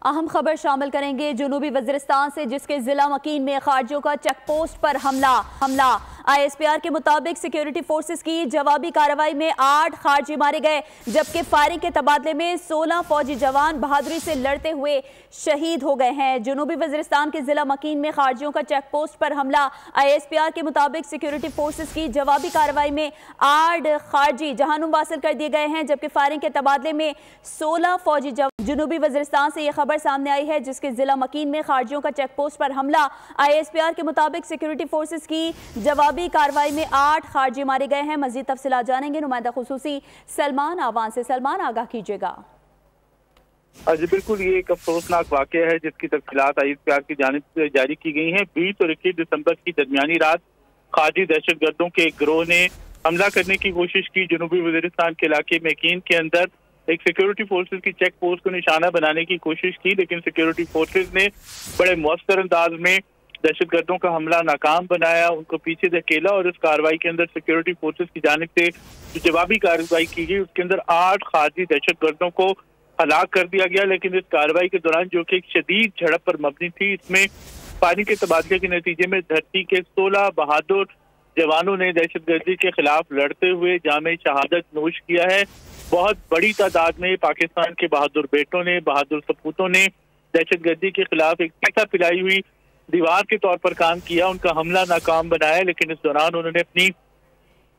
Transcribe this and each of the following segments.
अहम खबर शामिल करेंगे जुनूबी वज़ीरिस्तान से, जिसके जिला मकीन में खारजियों का चेक पोस्ट पर हमला। ISPR के मुताबिक सिक्योरिटी फोर्सेस की जवाबी कार्रवाई में 8 खारजी मारे गए, जबकि फायरिंग के तबादले में 16 फौजी जवान बहादुरी से लड़ते हुए शहीद हो गए हैं। जुनूबी वज़ीरिस्तान के जिला मकीन में खारजियों का चेक पोस्ट पर हमला। ISPR के मुताबिक सिक्योरिटी फोर्सेस की जवाबी कार्रवाई में 8 खारजी जहानुम हासिल कर दिए गए हैं, जबकि फायरिंग के तबादले में 16 फौजी जवान। जुनूबी वज़ीरिस्तान से यह खबर सामने आई है, जिसके जिला मकीन में खारजियों का चेक पोस्ट पर हमला। ISPR के मुताबिक सिक्योरिटी फोर्सेस की जवाबी कार्रवाई में 8 खारजी मारे गए हैं। मजीद तफसीलात जानेंगे नुमाइंदा खुसूसी सलमान आवान से। सलमान, आगाह कीजिएगा। जी बिल्कुल, ये एक अफसोसनाक वाकया है जिसकी तफसीलात ISPR की जानिब से जारी की गई हैं। 20 और 21 दिसंबर की दरमियानी रात खारजी दहशतगर्दों के एक गिरोह ने हमला करने की कोशिश की। जुनूबी वज़ीरिस्तान के इलाके मकीन के अंदर एक सिक्योरिटी फोर्सेस की चेक पोस्ट को निशाना बनाने की कोशिश की, लेकिन सिक्योरिटी फोर्सेस ने बड़े मौसर अंदाज में दहशतगर्दों का हमला नाकाम बनाया, उनको पीछे धकेला और इस कार्रवाई के अंदर सिक्योरिटी फोर्सेस की जानिब से जो जवाबी कार्रवाई की गई उसके अंदर 8 खारजी दहशतगर्दों को हलाक कर दिया गया। लेकिन इस कार्रवाई के दौरान, जो कि एक शदीद झड़प पर मबनी थी, इसमें पानी के तबादले के नतीजे में धरती के 16 बहादुर जवानों ने दहशतगर्दी के खिलाफ लड़ते हुए जामे शहादत नोश किया है। बहुत बड़ी तादाद में पाकिस्तान के बहादुर बेटों ने, बहादुर सपूतों ने दहशतगर्दी के खिलाफ एक पीछा पिलाई हुई दीवार के तौर पर काम किया, उनका हमला नाकाम बनाया। लेकिन इस दौरान उन्होंने अपनी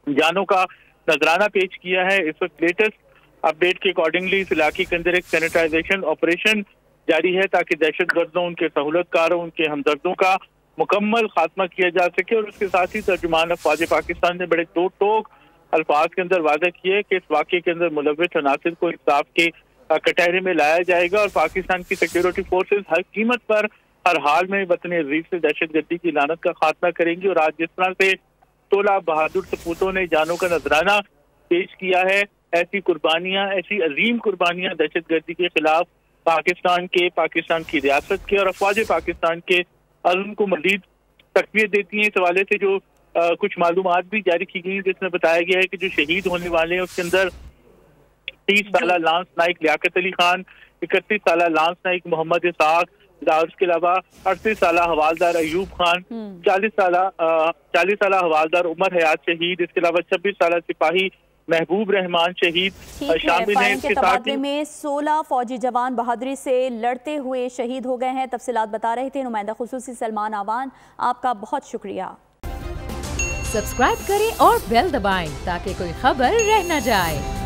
जानों का नजराना पेश किया है। इस वक्त लेटेस्ट अपडेट के अकॉर्डिंगली इस इलाके के अंदर एक सैनिटाइजेशन ऑपरेशन जारी है, ताकि दहशतगर्दों, उनके सहूलतकारों, उनके हमदर्दों का मुकम्मल खात्मा किया जा सके। और उसके साथ ही तर्जुमान अफवाज पाकिस्तान ने बड़े दो टोक अल्फाज के अंदर वादा किए कि इस वाक़े के अंदर मुलव्विस अनासिर को इंसाफ के कटहरे में लाया जाएगा और पाकिस्तान की सिक्योरिटी फोर्सेज हर कीमत पर, हर हाल में वतन अजीज से दहशतगर्दी की लानत का खात्मा करेंगी। और आज जिस तरह से 16 बहादुर सपूतों ने जानों का नजराना पेश किया है, ऐसी कुर्बानियां, ऐसी अजीम कुर्बानियां दहशतगर्दी के खिलाफ पाकिस्तान की रियासत के और अफवाज पाकिस्तान के अज़्म को मज़ीद तक़वियत देती हैं। इस हवाले से जो कुछ मालूमात भी जारी की गई, जिसमें बताया गया है कि जो शहीद होने वाले हैं उसके अंदर 30 साला लांस नाइक लियाकत अली खान, 31 साला लांस नाइक मोहम्मद इसहाक, उसके अलावा 38 साला हवालदार अयूब खान, 40 साला हवालदार उमर हयात शहीद, इसके अलावा 26 साला सिपाही महबूब रहमान शहीद शामिल हैं। इसके साथ में 16 फौजी जवान बहादुरी से लड़ते हुए शहीद हो गए हैं। तफसीलात बता रहे थे नुमाइंदा खुसूसी सलमान आवान, आपका बहुत शुक्रिया। सब्सक्राइब करें और बेल दबाएं ताकि कोई खबर रह न जाए।